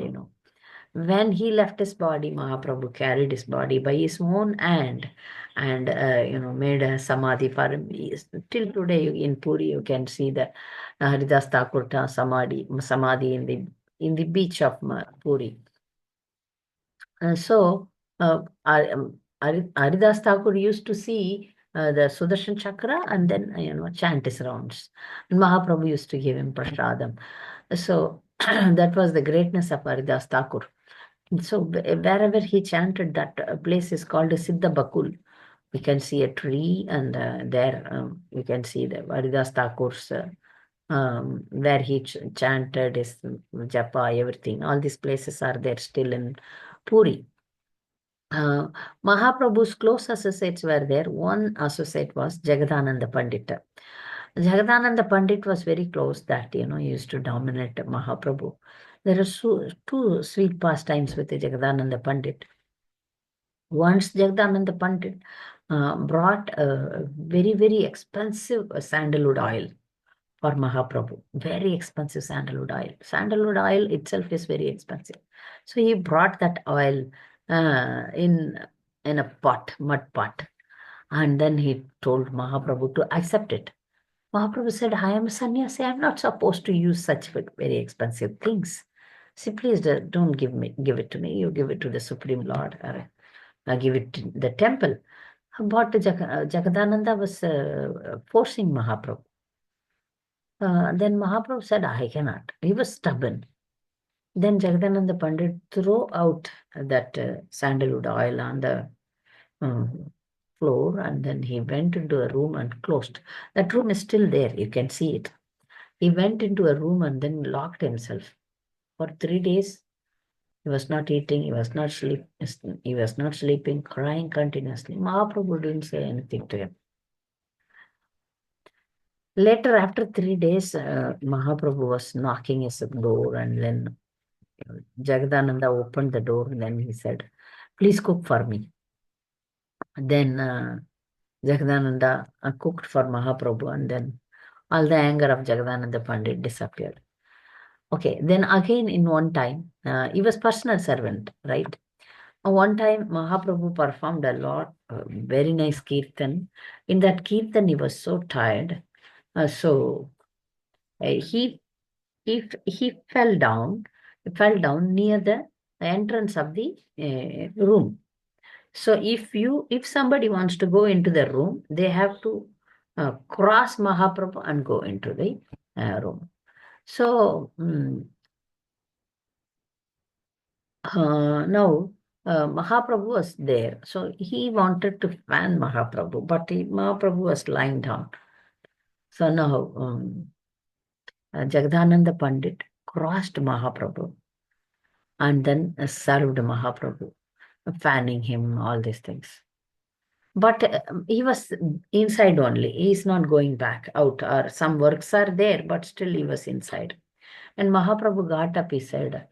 when he left his body, Mahaprabhu carried his body by his own hand and made a samadhi for him. Till today in Puri you can see the Haridas Thakur samadhi in the beach of Puri. So Haridas Thakur used to see the Sudarshan Chakra and then chant his rounds. And Mahaprabhu used to give him prasadam. So that was the greatness of Haridas Thakur. So wherever he chanted, that place is called Siddha Bakul. We can see a tree, and there you can see the Haridas Thakur's where he chanted his japa, everything. All these places are there still in Puri. Mahaprabhu's close associates were there. One associate was Jagadananda Pandit. Jagadananda Pandit was very close that, he used to dominate Mahaprabhu. There are two sweet pastimes with the Jagadananda Pandit. Once Jagadananda Pandit brought a very, very expensive sandalwood oil for Mahaprabhu. Very expensive sandalwood oil. Sandalwood oil itself is very expensive. So he brought that oil in a pot, mud pot. And then he told Mahaprabhu to accept it. Mahaprabhu said, I am a sannyasi. I am not supposed to use such very expensive things. See, please don't give it to me. You give it to the Supreme Lord, or give it to the temple. But Jagadananda was forcing Mahaprabhu. Then Mahaprabhu said, I cannot. He was stubborn. Then Jagadananda Pandit threw out that sandalwood oil on the floor, and then he went into a room and closed. That room is still there. You can see it. He went into a room and then locked himself. For 3 days, he was not eating, he was not sleeping, crying continuously. Mahaprabhu didn't say anything to him. Later, after 3 days, Mahaprabhu was knocking his door, and then Jagadananda opened the door, and then he said, please cook for me. Then Jagadananda cooked for Mahaprabhu, and then all the anger of Jagadananda Pandit disappeared. Okay, then again in one time, he was personal servant, right? One time Mahaprabhu performed a lot, very nice kirtan. In that kirtan, he was so tired. So he fell down near the entrance of the room. So if somebody wants to go into the room, they have to cross Mahaprabhu and go into the room. So now Mahaprabhu was there. So he wanted to fan Mahaprabhu, but Mahaprabhu was lying down. So now Jagadananda Pandit crossed Mahaprabhu and then served Mahaprabhu, fanning him, all these things. But he was inside only. He is not going back out, or some works are there, but still he was inside. And Mahaprabhu got up, he said,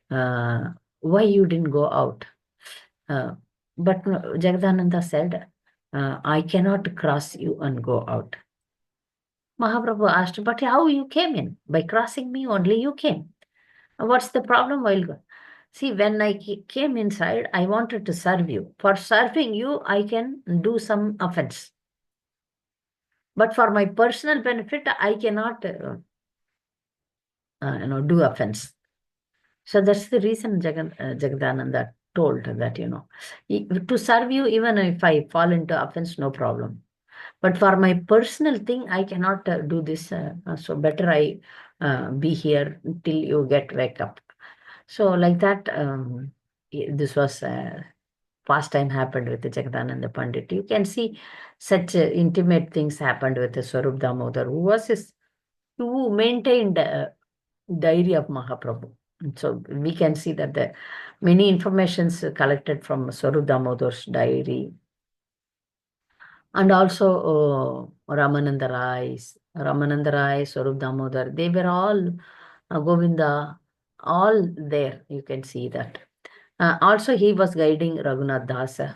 why you didn't go out? But Jagadananda said, I cannot cross you and go out. Mahaprabhu asked, but how you came in? By crossing me only you came. What's the problem while see, when I came inside, I wanted to serve you. For serving you, I can do some offense. But for my personal benefit, I cannot do offense. So that's the reason Jagadananda told that, to serve you, even if I fall into offense, no problem. But for my personal thing, I cannot do this. So better I be here till you get wake up. So like that, this was past time happened with the Jagadananda Pandit. You can see such intimate things happened with the Swarup Damodar, who maintained diary of Mahaprabhu. So we can see that the many informations collected from Swarup Damodar's diary, and also Ramananda Rai, Swarup Damodar, they were all Govinda, all there. You can see that. Also, he was guiding Raghunath Dasa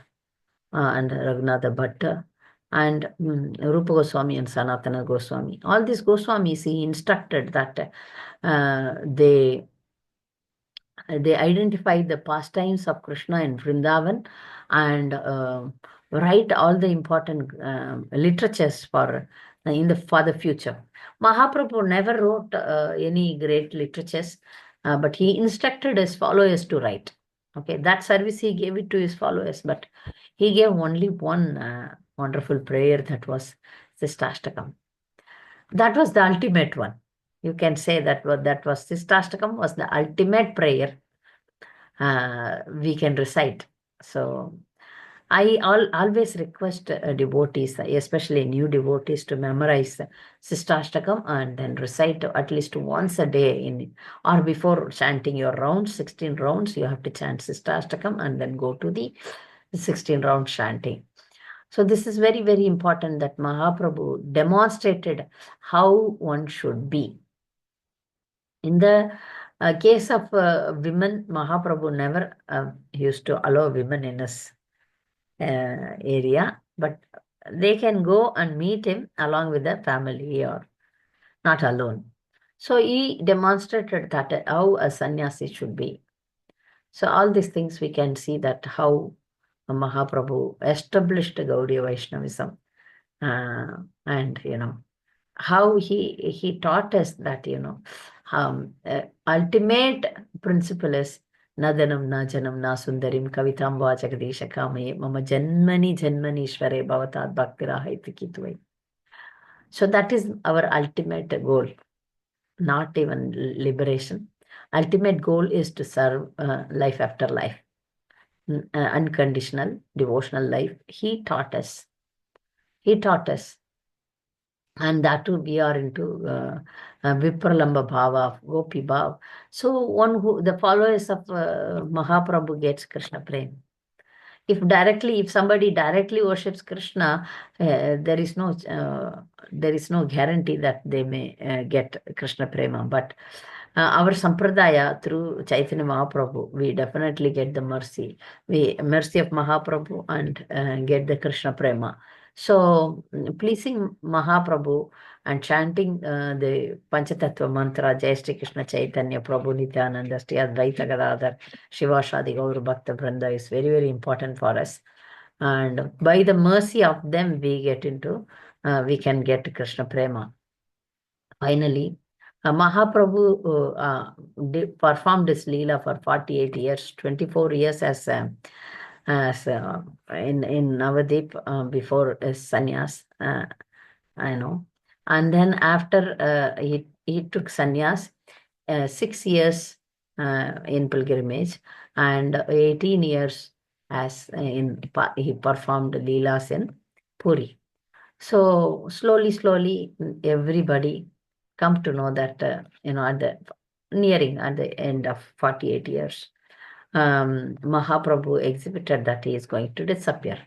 and Raghunatha Bhatta and Rupa Goswami and Sanatana Goswami. All these Goswamis, he instructed that they identify the pastimes of Krishna in Vrindavan and write all the important literatures for the future. Mahaprabhu never wrote any great literatures, but he instructed his followers to write. Okay, that service he gave it to his followers, but he gave only one wonderful prayer, that was Sistashtakam. That was the ultimate one. You can say that was Sistashtakam was the ultimate prayer we can recite. So I always request devotees, especially new devotees, to memorize Sistashtakam and then recite at least once a day or before chanting your rounds, 16 rounds, you have to chant Sistashtakam and then go to the 16 round chanting. So this is very, very important that Mahaprabhu demonstrated how one should be. In the case of women, Mahaprabhu never used to allow women in his area, but they can go and meet him along with their family or not alone. So he demonstrated that how a sannyasi should be. So all these things we can see that how Mahaprabhu established Gaudiya Vaishnavism, and how he taught us that ultimate principle is nadanam na janam na sundarim kavitam va jagadisha kamaye mama janmani janmani ishware bhavatat bhaktirahaiti kitvai. So that is our ultimate goal, not even liberation. Ultimate goal is to serve life after life, unconditional devotional life. He taught us. He taught us. And that too, we are into Vipralamba Bhava, Gopi Bhav. So the followers of Mahaprabhu gets Krishna Prem. If somebody directly worships Krishna, there is no guarantee that they may get Krishna Prema. But our Sampradaya through Chaitanya Mahaprabhu, we definitely get the mercy of Mahaprabhu and get the Krishna Prema. So pleasing Mahaprabhu and chanting the Panchatattva mantra, Jai Shri Krishna Chaitanya Prabhu Nityananda Shri Advaita Gadadhar Shiva Shadi Gaur Bhakta Vrinda is very, very important for us. And by the mercy of them, we can get Krishna Prema. Finally, Mahaprabhu performed his leela for 48 years, 24 years as in Navadip before his sannyas, I know. And then after he took sannyas, 6 years in pilgrimage and 18 years as he performed leelas in Puri. So slowly, everybody come to know that at the end of 48 years, Mahaprabhu exhibited that he is going to disappear.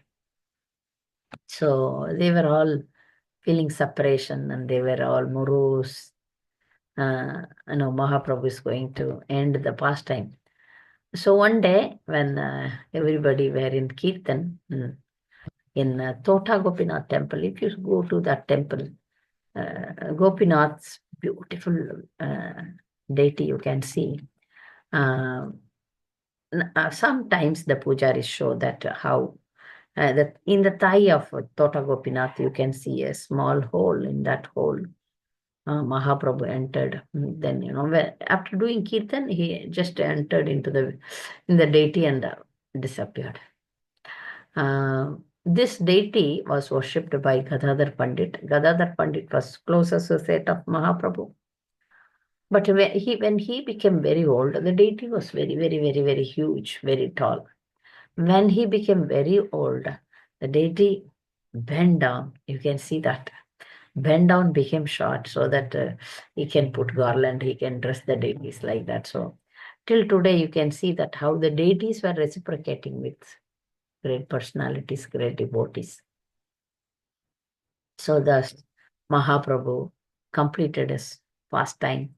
So they were all feeling separation and they were all morose. Mahaprabhu is going to end the pastime. So one day when everybody were in Kirtan in Tota Gopinath temple, if you go to that temple, Gopinath's beautiful deity you can see. Sometimes the pujaris show that how that in the thigh of Tota Gopinath you can see a small hole. In that hole, Mahaprabhu entered. Then after doing kirtan, he just entered into the deity and disappeared. This deity was worshipped by Gadadhar Pandit. Gadadhar Pandit was close associate of Mahaprabhu. But when he became very old, the deity was very, very, very, very huge, very tall. When he became very old, the deity bent down. You can see that. Bent down became short so that he can put garland, he can dress the deities like that. So till today, you can see that how the deities were reciprocating with great personalities, great devotees. So thus, Mahaprabhu completed his pastime,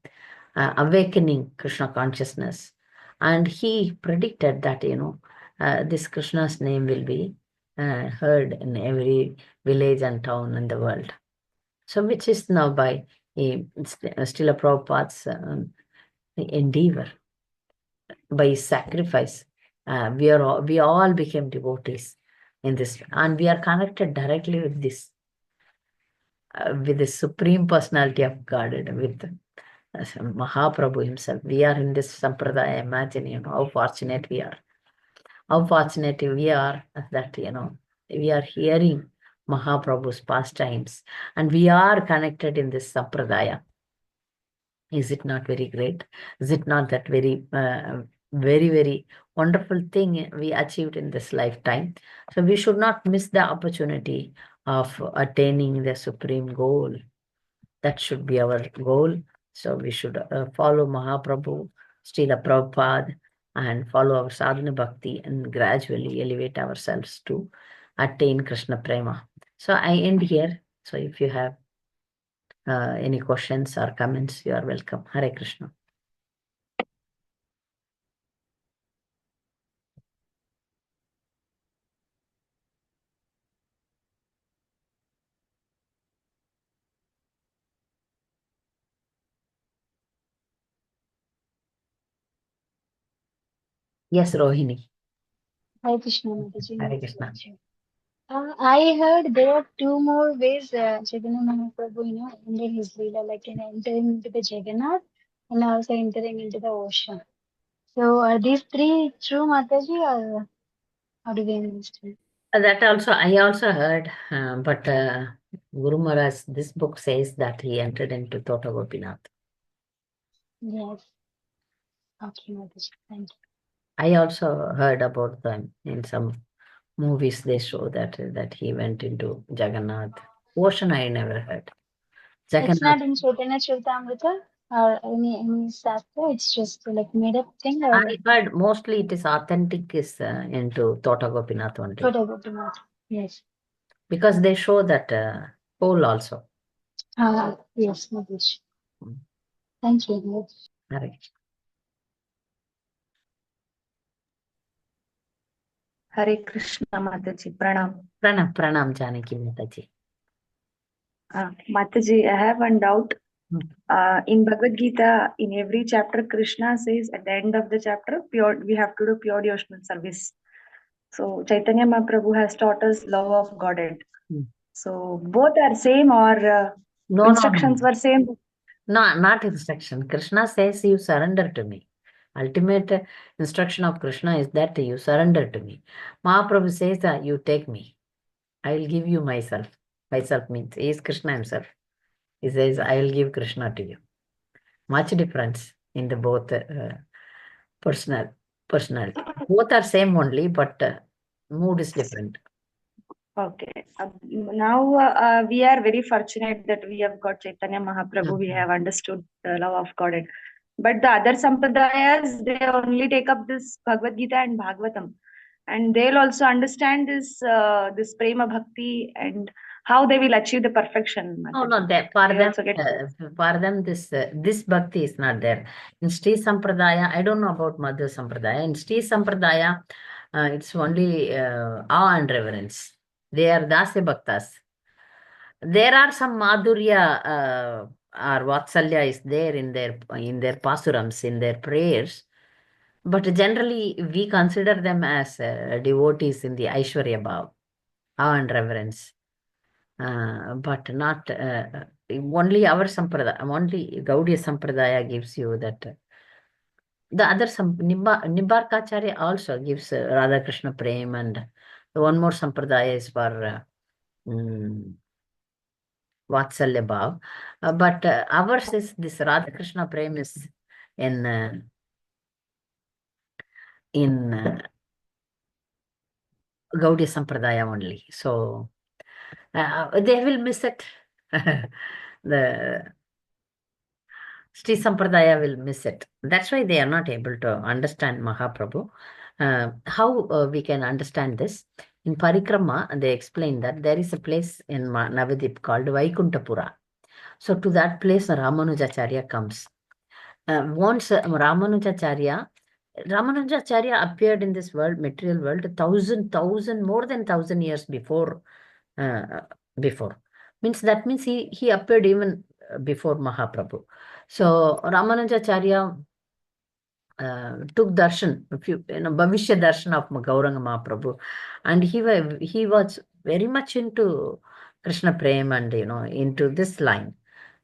awakening Krishna consciousness. And he predicted that, this Krishna's name will be heard in every village and town in the world. So, which is now by Srila Prabhupada's endeavor, by his sacrifice. We all became devotees in this, and we are connected directly with the Supreme Personality of Godhead, with Mahaprabhu himself. We are in this sampradaya. Imagine, how fortunate we are. How fortunate we are that, we are hearing Mahaprabhu's pastimes and we are connected in this sampradaya. Is it not very great? Is it not that very, very, very wonderful thing we achieved in this lifetime? So we should not miss the opportunity of attaining the supreme goal. That should be our goal. So we should follow Mahaprabhu, Srila Prabhupada, and follow our sadhana bhakti and gradually elevate ourselves to attain Krishna Prema. So I end here. So if you have any questions or comments, you are welcome. Hare Krishna. Yes, Rohini. Hare Krishna, Mataji. Hare Krishna. I heard there are two more ways Chaitanya Mahaprabhu, ended his leela, like entering into the Jagannath and also entering into the ocean. So are these three true, Mataji, or how do we understand? That also, I also heard, but Guru Maharaj, this book says that he entered into Tota Gopinath. Yes. Okay, Mataji. Thank you. I also heard about them in some movies. They show that he went into Jagannath. Ocean, I never heard. It's Jagannath. not in Chaitanya Charitamrita or any Shastra. It's just like made up thing. Or I heard mostly it is authentic is into Tota Gopinath only. Tota Gopinath. Yes. Because they show that pole also. Yes, Mataji. Thank you. Hare Hare Krishna Mataji, Pranam. Pranam Janaki Mataji. Mataji, I have one doubt. Hmm. In Bhagavad Gita, in every chapter, Krishna says at the end of the chapter, we have to do pure devotional service. So Chaitanya Mahaprabhu has taught us love of Godhead. Hmm. So both are same or instructions were same? No, not instruction. Krishna says you surrender to me. Ultimate instruction of Krishna is that you surrender to me. Mahaprabhu says that you take me. I will give you myself. Myself means he is Krishna himself. He says, I will give Krishna to you. Much difference in the both personality. Both are same only, but mood is different. Okay. Now we are very fortunate that we have got Chaitanya Mahaprabhu. We have understood the love of God. But the other sampradayas, they only take up this Bhagavad Gita and Bhagavatam. And they'll also understand this prema bhakti and how they will achieve the perfection. No, Mataji. for them, this bhakti is not there. In Sri Sampradaya, I don't know about Madhya Sampradaya. In Sri Sampradaya, it's only awe and reverence. They are Dasya Bhaktas. There are some Madhurya or Vatsalya is there in their pasurams, in their prayers, but generally we consider them as devotees in the Aishwarya Bhav, awe and reverence, but not only our Sampradaya, only Gaudiya Sampradaya gives you that. The other Nimbarkacharya also gives Radha Krishna Prem, and one more Sampradaya is for Vatsalya Bhav. But ours is this Radha Krishna Prem is in Gaudiya Sampradaya only. So they will miss it. The Sri Sampradaya will miss it. That's why they are not able to understand Mahaprabhu. How we can understand this? In Parikrama, they explain that there is a place in Navadip called Vaikuntapura. So to that place, Ramanujacharya comes. Once Ramanujacharya appeared in this world, material world, more than 1,000 years before. That means he appeared even before Mahaprabhu. So Ramanujacharya took darshan, Bhavishya darshan of Gauranga Mahaprabhu, and he was very much into Krishna Prem and into this line.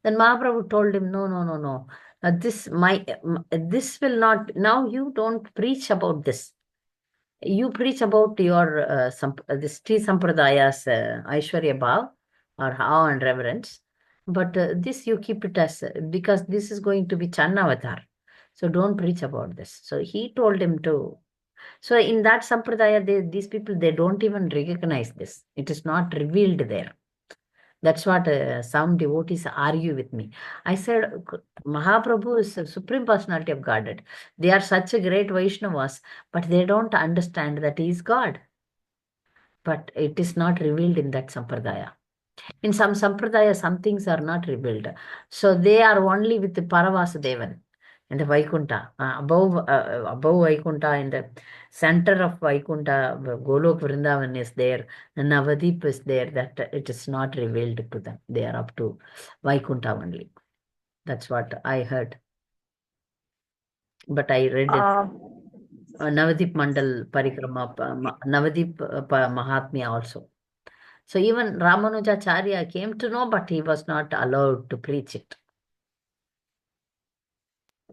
Then Mahaprabhu told him, no, no, no, no. This will not. Now you don't preach about this. You preach about your this Sri Sampradaya's Aishwarya Bhav or awe and reverence, but this you keep it as because this is going to be Channavatar. So don't preach about this. So he told him to. So in that Sampradaya, these people, they don't even recognize this. It is not revealed there. That's what some devotees argue with me. I said, Mahaprabhu is a supreme personality of Godhead. They are such a great Vaishnavas, but they don't understand that he is God. But it is not revealed in that Sampradaya. In some Sampradaya, some things are not revealed. So they are only with the Paravasudevan and the Vaikuntha. Above Vaikuntha, in the center of Vaikuntha, Golok Vrindavan is there, and Navadip is there, that it is not revealed to them. They are up to Vaikuntha only. That's what I heard. But I read it. Navadip Mandal Parikrama, Navadip Mahatmya also. So even Ramanujacharya came to know, but he was not allowed to preach it.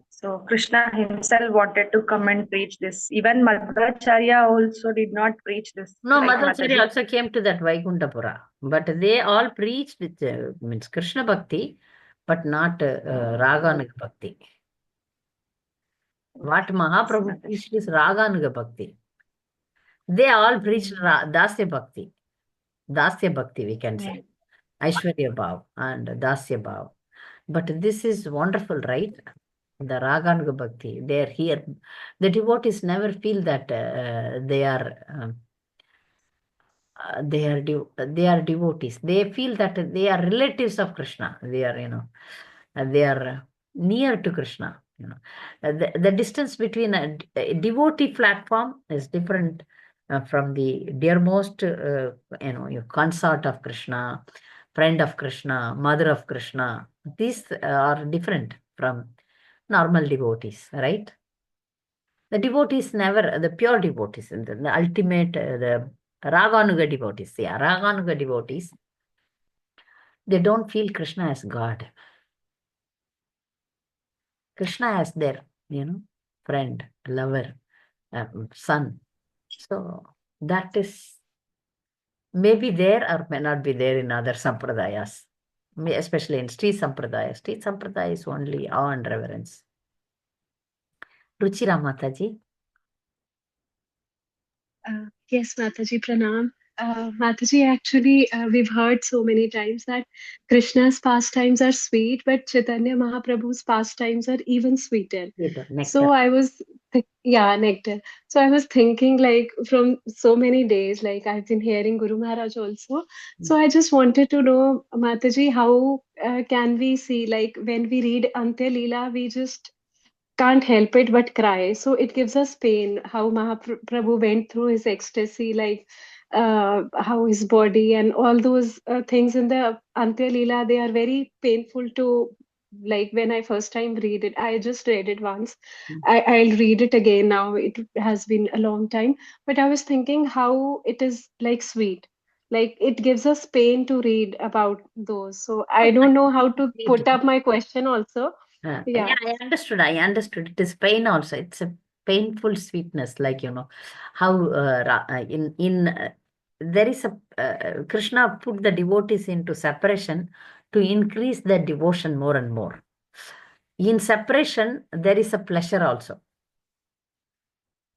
So Krishna himself wanted to come and preach this. Even Madhvacharya also did not preach this. No, like Madhvacharya Mataji. also came to that Vaikuntapura, but they all preached with means Krishna Bhakti, but not Raganuga Bhakti. What Mahaprabhu preached is Raganuga Bhakti. They all preached Dasya Bhakti. Dasya Bhakti, we can say. Aishwarya Bhav and Dasya Bhav. But this is wonderful, right? The Raganuga Bhakti. They are here. The devotees never feel that they are they are devotees. They feel that they are relatives of Krishna. They are they are near to Krishna. The distance between a devotee platform is different from the dearmost your consort of Krishna, friend of Krishna, mother of Krishna. These are different from normal devotees, right? The devotees never, the pure devotees, and the ultimate, the Raganuga devotees, yeah, Raganuga devotees, they don't feel Krishna as God. Krishna as their, friend, lover, son. So that is maybe there or may not be there in other sampradayas, especially in Sri Sampradaya. Sri Sampradaya is only awe and reverence. Ruchira Mataji. Yes, Mataji, pranam. Mataji, actually, we've heard so many times that Krishna's pastimes are sweet, but Chaitanya Mahaprabhu's pastimes are even sweeter. Nectar. So I was, yeah, nectar. So I was thinking, like, from so many days, like, I've been hearing Guru Maharaj also. So I just wanted to know, Mataji, how can we see, like, when we read Ante Leela, we just can't help it but cry. So it gives us pain how Mahaprabhu went through his ecstasy. Like how his body and all those things in the Antya Leela, they are very painful to, like when I first time read it. I just read it once. I'll read it again now. It has been a long time. But I was thinking how it is like sweet. Like it gives us pain to read about those. So I don't know how to put up my question also. Yeah, Yeah. I understood. I understood. It is pain also. It's a painful sweetness, like how there is a Krishna put the devotees into separation to increase their devotion more and more. In separation, there is a pleasure also.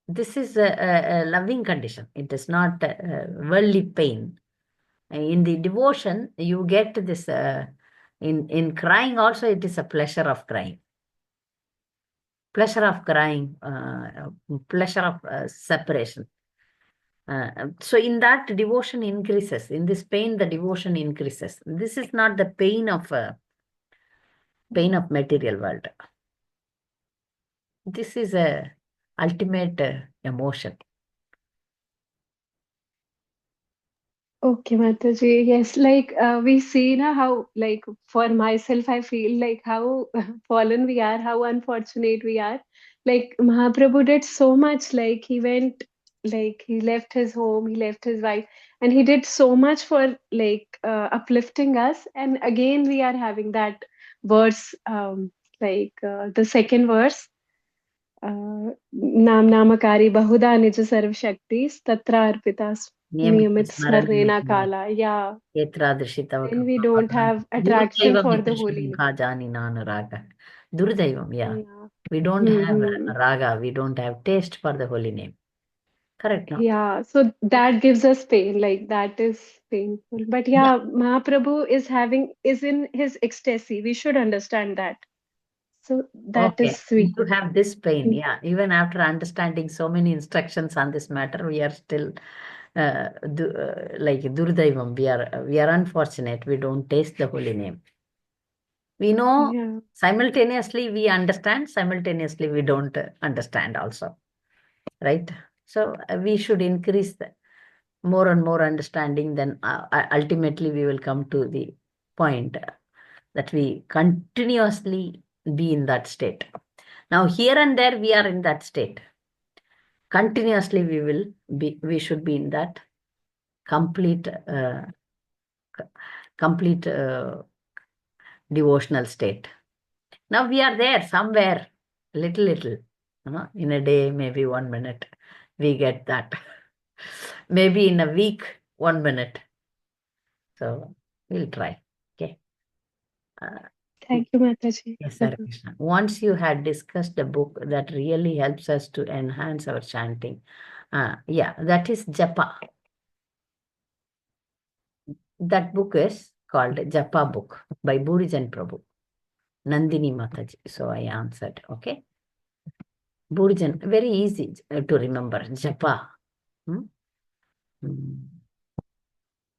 This is a loving condition. It is not worldly pain. In the devotion, you get this. In crying also, it is a pleasure of crying. Pleasure of crying, pleasure of separation. So in that, devotion increases. In this pain, the devotion increases. This is not the pain of material world. This is a ultimate emotion. Okay, Mataji. Yes, like we see now how, like for myself, I feel like how fallen we are, how unfortunate we are. Like Mahaprabhu did so much. Like he went, like he left his home, he left his wife, and he did so much for like uplifting us. And again, we are having that verse, like the second verse. नाम नामकारी बहुधा निज सर्व शक्ति तत्र अर्पिता नियमित नियमित स्मरण स्मरणेन काला. Yeah, एत्रादृशि तव when we don't कृपापादान् have attraction दुर्दैवम् for the इति holy name. भाजानि नानुरागः. Durdaivam, yeah. Yeah. We don't have Mm-hmm. raga, we don't have taste for the holy name. Correct, no? Yeah, so that gives us pain, like that is painful. But Yeah. yeah, Mahaprabhu is in his ecstasy. We should understand that. So that is Okay, sweet. you have this pain, yeah. Even after understanding so many instructions on this matter, we are still like Durdaivam. We are unfortunate. We don't taste the holy name. We know Yeah. simultaneously we understand, simultaneously we don't understand also, right? So we should increase more and more understanding. Then ultimately we will come to the point that we continuously be in that state. Now here and there we are in that state. Continuously we should be in that complete complete devotional state. Now we are there somewhere, little, in a day, maybe 1 minute, we get that. Maybe in a week, 1 minute. So we'll try. Okay. Thank you, Mataji. Yes, Hare Krishna. Once you had discussed a book that really helps us to enhance our chanting, yeah, that is Japa. That book is called Japa book by Burijan Prabhu, Nandini Mataji. So I answered, okay. Burijan, very easy to remember, Japa. Hmm?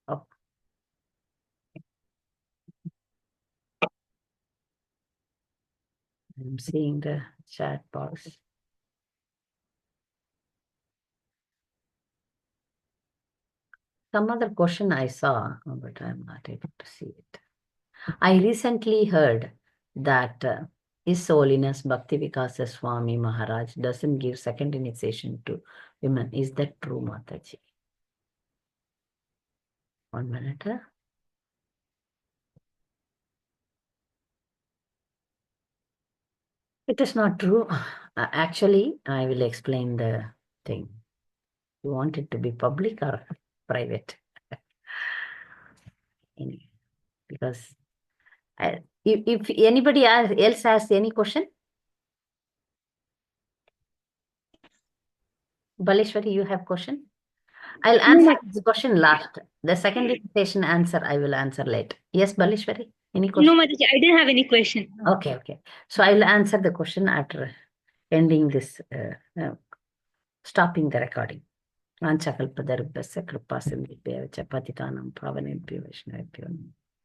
Oh, I'm seeing the chat box. Some other question I saw, but I'm not able to see it. I recently heard that His Holiness Bhakti Vikasa Swami Maharaj doesn't give second initiation to women. Is that true, Mataji? 1 minute. It is not true. Actually, I will explain the thing. You want it to be public or private? Because if anybody else has any question, Baleshwari, you have question? I'll answer this question last. The second invitation answer I will answer late. Yes, Baleshwari, any No, question? Mataji, I didn't have any question. Okay. So I will answer the question after ending this, stopping the recording. वाञ्छाकल्पतरुभ्यश्च कृपासिन्धुभ्यः च पतितानां पावनेभ्यो वैष्णवेभ्यो